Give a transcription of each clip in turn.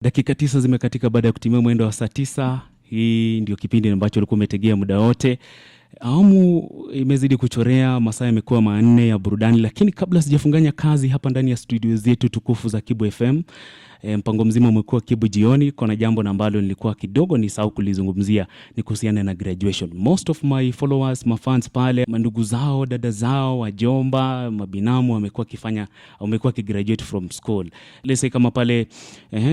Dakika 9 zimekatika baada ya kutimia mwendo wa saa 9. Hii ndio kipindi ambacho ulikuwa umetegea muda wote. Awamu imezidi kuchorea, masaa yamekuwa 4 ya burudani, lakini kabla sijafunganya kazi hapa ndani ya studio zetu tukufu za Kibu FM, mpango mzima umekuwa Kibu jioni. Kuna jambo ambalo nilikuwa kidogo nisahau kulizungumzia, ni kuhusiana na graduation. Most of my followers, my fans pale, mandugu zao, dada zao, wajomba, mabinamu wamekuwa kigraduate from school. Let's say kama pale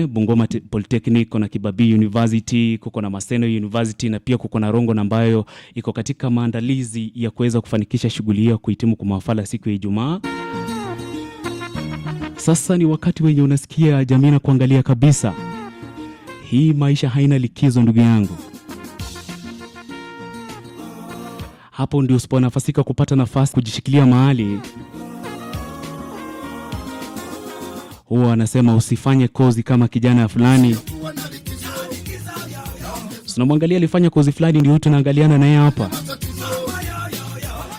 Bungoma Polytechnic, kuna Kibabii University, kuko na Maseno University, na pia kuko na Rongo ambayo iko katika maandalizi ya kuweza kufanikisha shughuli hiyo kuhitimu kwa mahafala siku ya Ijumaa. Sasa ni wakati wenye unasikia jamii na kuangalia kabisa. Hii maisha haina likizo ndugu yangu. Hapo ndio usiponafasika kupata nafasi kujishikilia mahali. Huwa anasema usifanye kozi kama kijana fulani. Tunamwangalia alifanya kozi fulani, ndio tunaangaliana naye hapa.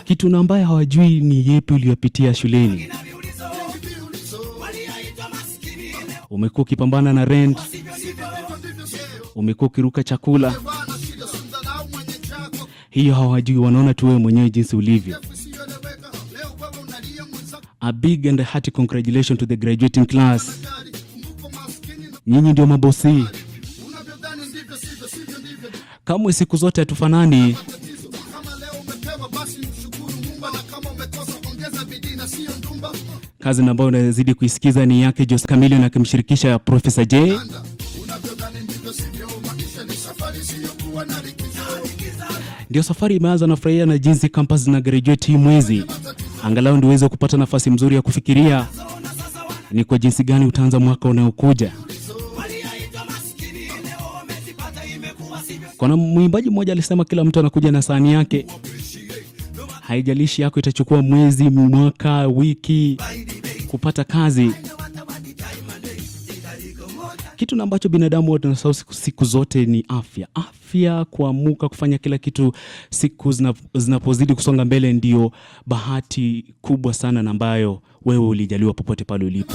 Kitu na ambaye hawajui ni yepi uliyopitia shuleni. Umekuwa ukipambana na rent, umekuwa ukiruka chakula. Hiyo hawajui, wanaona tu wewe mwenyewe jinsi ulivyo. A big and hearty congratulations to the graduating class. Nyinyi ndio mabosi. Kama siku zote hatufanani. Kazi ambayo unazidi kuisikiza ni yake Jose Chameleone na kumshirikisha Professor J. Ndio safari imeanza, nafurahia na jinsi campus na graduate hii mwezi. Angalau ndio uweze kupata nafasi mzuri ya kufikiria ni kwa jinsi gani utaanza mwaka unaokuja. Kuna mwimbaji mmoja alisema kila mtu anakuja na sahani yake. Haijalishi yako itachukua mwezi, mwaka, wiki kupata kazi. Kitu ambacho binadamu tunasahau siku zote ni afya. Afya, kuamuka, kufanya kila kitu siku zinapozidi kusonga mbele ndio bahati kubwa sana ambayo wewe ulijaliwa popote pale ulipo.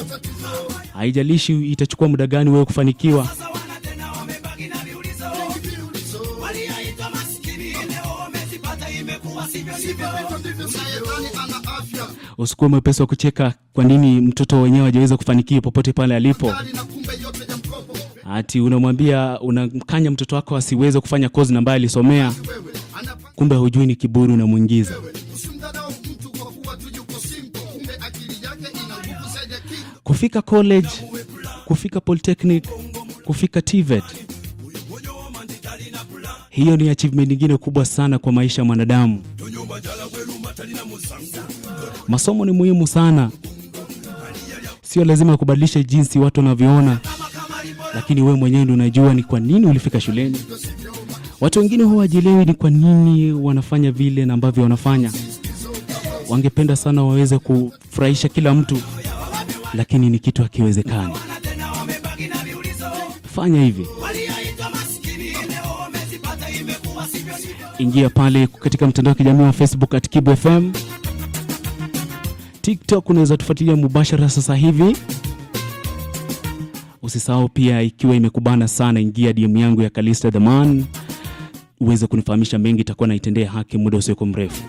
Haijalishi itachukua muda gani wewe kufanikiwa. Usikuwe mwepesi wa kucheka kwa nini mtoto wenyewe hajaweza kufanikiwa popote pale alipo. Ati unamwambia, unamkanya mtoto wako asiweze kufanya kozi ambayo alisomea, kumbe hujui ni kiburi unamuingiza. Kufika college, kufika polytechnic, kufika TVET, hiyo ni achievement nyingine kubwa sana kwa maisha ya mwanadamu. Masomo ni muhimu sana. Sio lazima kubadilisha jinsi watu wanavyoona, lakini wewe mwenyewe ndio unajua ni kwa nini ulifika shuleni. Watu wengine hawajielewi ni kwa nini wanafanya vile na ambavyo wanafanya. Wangependa sana waweze kufurahisha kila mtu, lakini ni kitu hakiwezekani. Fanya hivi. Ingia pale katika mtandao wa kijamii wa Facebook @Kibu FM. TikTok unaweza tufuatilia mubashara sasa hivi. Usisahau pia, ikiwa imekubana sana, ingia DM yangu ya Kalista the Man uweze kunifahamisha mengi, itakuwa naitendea haki muda usio mrefu.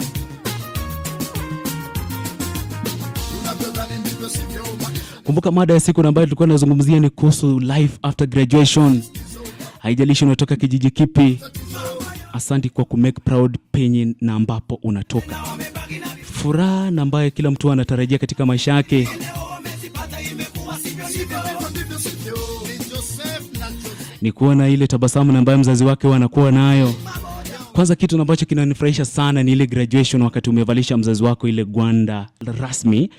Kumbuka mada ya siku ambayo tulikuwa tunazungumzia ni kuhusu life after graduation. Haijalishi unatoka kijiji kipi, asante kwa kumake proud penye na ambapo unatoka. Furaha ambayo kila mtu anatarajia katika maisha yake. Ni kuona ile tabasamu ambayo mzazi wake wanakuwa nayo. Kwanza kitu ambacho kinanifurahisha sana ni ile graduation, wakati umevalisha mzazi wako ile gwanda rasmi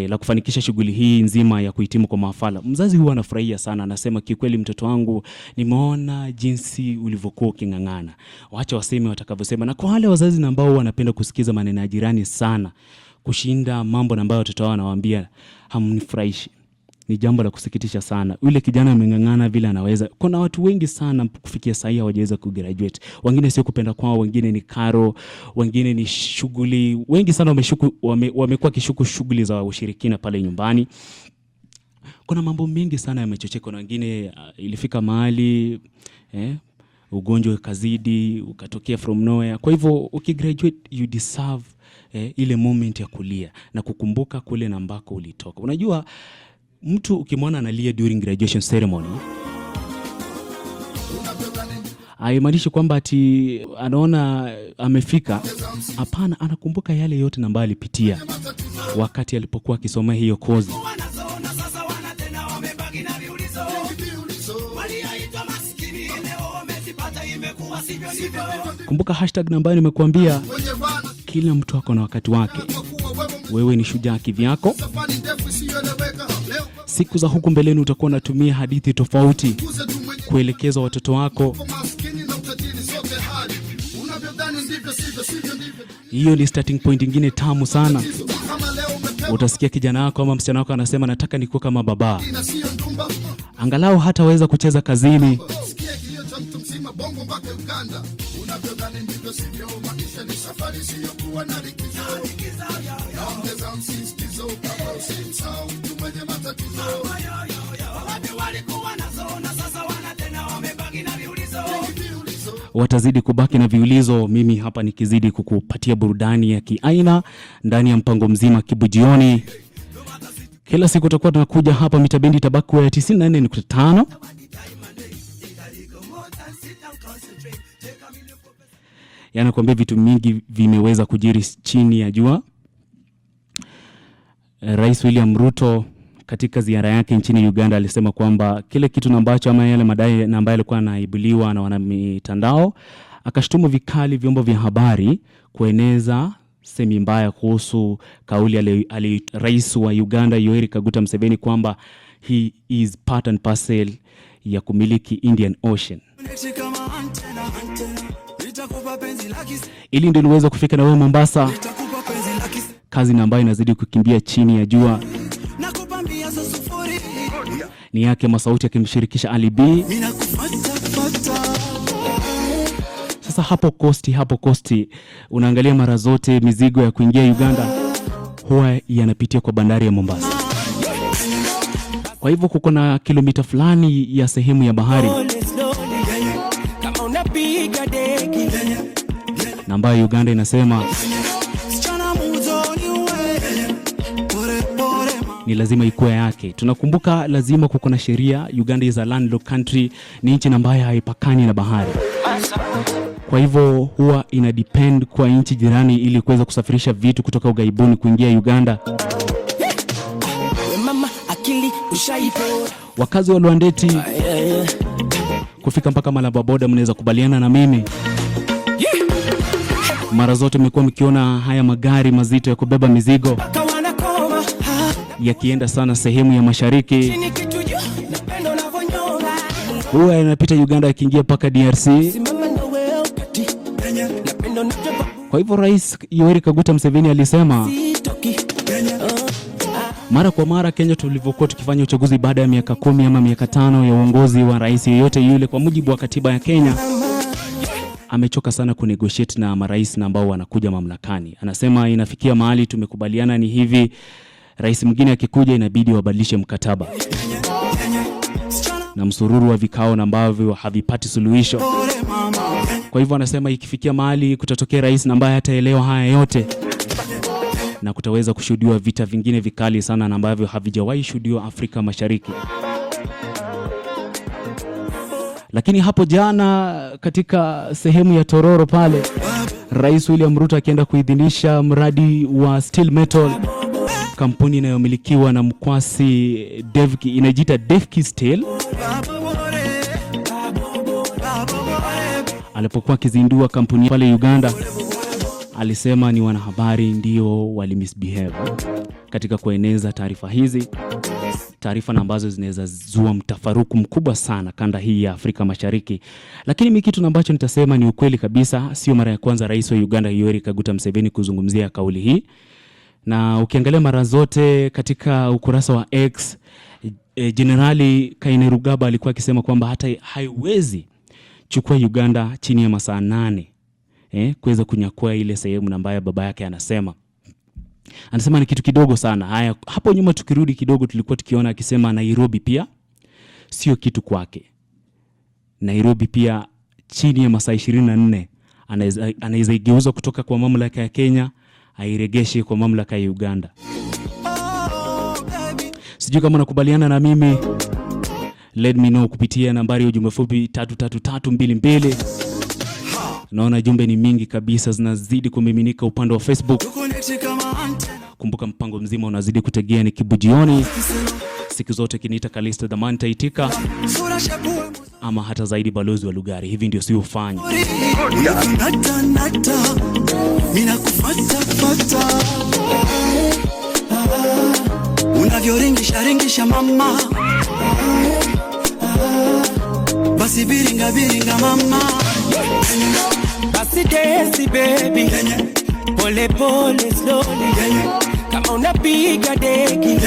la kufanikisha shughuli hii nzima ya kuhitimu kwa mahafala. Mzazi huwa anafurahia sana, anasema kikweli mtoto wangu, nimeona jinsi ulivyokuwa ukingangana. Waacha waseme watakavyosema. Na kwa wale wazazi ambao wanapenda kusikiza maneno ya jirani sana kushinda mambo ambayo watoto wao wanawaambia, hamnifurahishi. Ni jambo la kusikitisha sana. Yule kijana amengangana vile anaweza. Kuna watu wengi sana kufikia sasa hawajaweza kugraduate. Wengine sio kupenda kwao, wengine ni karo, wengine ni shughuli. Wengi sana wamekuwa kishuku shughuli za ushirikina pale nyumbani. kuna mambo mengi sana yamechocheka, na wengine ilifika mahali ugonjwa ukazidi ukatokea from nowhere. Kwa hivyo ukigraduate you deserve ile moment ya kulia na kukumbuka kule na ambako ulitoka. Unajua mtu ukimwona analia during graduation ceremony, haimaanishi kwamba ati anaona amefika. Hapana, anakumbuka yale yote na ambayo alipitia wakati alipokuwa akisoma hiyo kozi. Kumbuka hashtag na ambayo nimekuambia, kila mtu ako na wakati wake. Wewe ni shujaa kivyako. Siku za huku mbeleni utakuwa unatumia hadithi tofauti kuelekeza watoto wako. Hiyo ni starting point ingine tamu sana. Utasikia kijana wako ama msichana wako anasema nataka nikuwe kama baba. Angalau hataweza kucheza kazini. Watazidi kubaki na viulizo, mimi hapa nikizidi kukupatia burudani ya kiaina ndani ya mpango mzima Kibujioni. Kila siku tutakuwa tunakuja hapa mitabendi tabaki ya 94.5. Yanakuambia vitu mingi vimeweza kujiri chini ya jua. Rais William Ruto katika ziara yake nchini Uganda alisema kwamba kile kitu ambacho ama yale madai na ambayo alikuwa anaibuliwa na wana mitandao, akashtumu vikali vyombo vya habari kueneza semi mbaya kuhusu kauli rais wa Uganda Yoweri Kaguta Museveni kwamba he is part and parcel ya kumiliki Indian Ocean. Ili ndio niweza kufika na wewe Mombasa, kazi na ambayo inazidi kukimbia chini ya jua ni yake Masauti akimshirikisha Ali B. Sasa hapo Coast unaangalia mara zote mizigo ya kuingia Uganda huwa yanapitia kwa bandari ya Mombasa. Kwa hivyo kuko na kilomita fulani ya sehemu ya bahari na ambayo Uganda inasema ni lazima ikuwe yake. Tunakumbuka lazima kuko na sheria. Uganda is a landlocked country, ni nchi ambayo haipakani na bahari. Kwa hivyo huwa ina depend kwa nchi jirani ili kuweza kusafirisha vitu kutoka ugaibuni kuingia Uganda. Wakazi wa Luandeti kufika mpaka Malaba boda, mnaweza kubaliana na mimi. Mara zote mmekuwa mkiona haya magari mazito ya kubeba mizigo yakienda sana sehemu ya mashariki, huwa yanapita Uganda yakiingia paka DRC. Kwa hivyo Rais Yoweri Kaguta Museveni alisema mara kwa mara Kenya tulivyokuwa tukifanya uchaguzi baada ya miaka 10 ama miaka 5 ya uongozi wa rais yeyote yule kwa mujibu wa katiba ya Kenya, amechoka sana kunegotiate na marais na ambao wanakuja mamlakani. Anasema inafikia mahali tumekubaliana ni hivi, rais mwingine akikuja inabidi wabadilishe mkataba na msururu wa vikao na ambavyo havipati suluhisho. Kwa hivyo anasema ikifikia mahali kutatokea rais ambaye hataelewa haya yote na kutaweza kushuhudiwa vita vingine vikali sana na ambavyo havijawahi shuhudiwa Afrika Mashariki. Lakini hapo jana katika sehemu ya Tororo pale, Rais William Ruto akienda kuidhinisha mradi wa Steel Metal, kampuni inayomilikiwa na mkwasi Devki, inajiita Devki Steel. Alipokuwa akizindua kampuni pale Uganda, alisema ni wanahabari ndio wali misbehave katika kueneza taarifa hizi, taarifa ambazo zinaweza zua mtafaruku mkubwa sana kanda hii ya Afrika Mashariki. Lakini mimi kitu ambacho nitasema ni ukweli kabisa, sio mara ya kwanza rais wa Uganda Yoweri Kaguta Museveni kuzungumzia kauli hii. Na ukiangalia mara zote katika ukurasa wa X, Generali Kainerugaba alikuwa akisema kwamba hata haiwezi chukua Uganda chini ya masaa 8 kuweza kunyakua ile sehemu ambayo baba yake anasema. Anasema ni kitu kidogo sana. Haya, hapo nyuma tukirudi kidogo tulikuwa tukiona akisema Nairobi pia sio kitu kwake. Nairobi pia chini ya masaa 24 anaweza igeuza kutoka kwa mamlaka ya Kenya airegeshe kwa mamlaka ya Uganda. Sijui kama nakubaliana na mimi. Let me know kupitia nambari ya ujumbe fupi 33322. Naona jumbe ni mingi kabisa zinazidi kumiminika upande wa Facebook. Kumbuka mpango mzima unazidi kutegea ni Kibujioni. Siku zote kiniita Kalista the Man taitika. Ama hata zaidi balozi wa Lugari. Hivi ndio si ufanya. Unavyoringisha mama. Basi biringa mama. Basi dance baby. Pole pole slowly. Kama unapiga deki.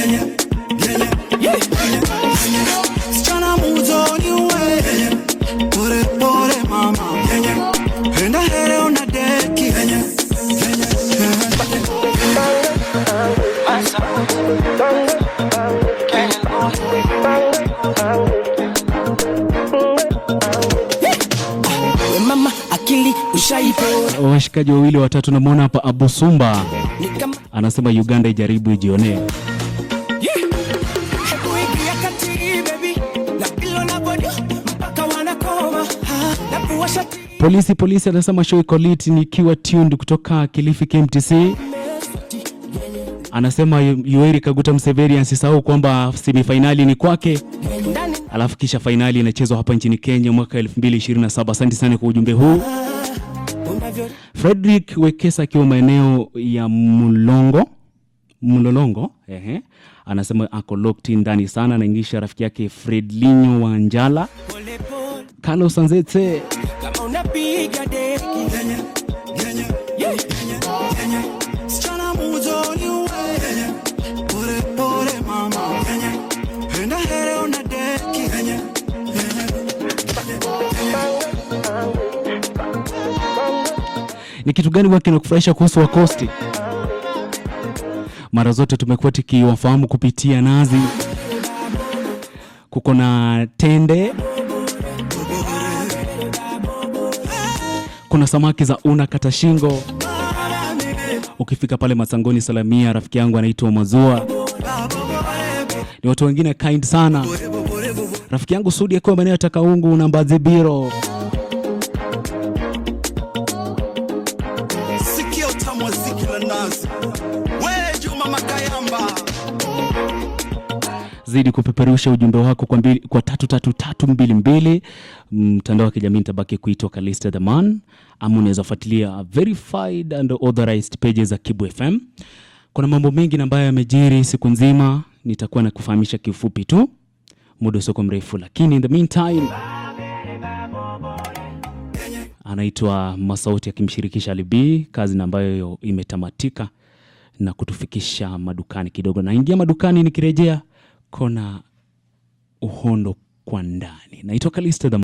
Sichana muzoni we. Pole pole mama. Henda here una deki. Mama akili ushaipo. Washikaji wawili watatu namuona hapa. Abu Sumba anasema Uganda ijaribu ijione. Polisi anasema show iko lit nikiwa tuned kutoka Kilifi KMTC. Anasema Yoweri Kaguta Museveni asisahau kwamba semifinali ni kwake. Alafu kisha finali inachezwa hapa nchini Kenya mwaka 2027. Asante sana kwa ujumbe huu. Frederick Wekesa akiwa maeneo ya Mulolongo, anasema ako locked in ndani sana. Anaingisha rafiki yake Fredlinho wa Njala. Carlos Sanzete kama unapiga deki. Sichana muzoni we. Pole pole mama. Henda here una deki. Ni kitu gani wake kinakufurahisha kuhusu Wakosti? Mara zote tumekuwa tukiwafahamu kupitia nazi. Kuko na tende. Kuna samaki za una kata shingo. Ukifika pale Masangoni Salamia, rafiki yangu anaitwa Mazua. Ni watu wengine kind sana. Rafiki yangu Sudi akiwa maeneo ya Takaungu na Mbazibiro. Sikio tamu sikio nazi. Wewe Juma Makayamba. Zidi kupeperusha ujumbe wako kwa 33322. Mtandao wa kijamii nitabaki kuitwa Kalista the Man, ama unaweza fuatilia verified and authorized pages za Kibu FM. Kuna mambo mengi ambayo yamejiri siku nzima, nitakuwa na kufahamisha kifupi tu. Muda sio mrefu, lakini in the meantime anaitwa Masauti akimshirikisha Ali B, kazi ambayo imetamatika na kutufikisha madukani kidogo. Na ingia madukani nikirejea kona uhondo kwa ndani. Naitwa Kalista the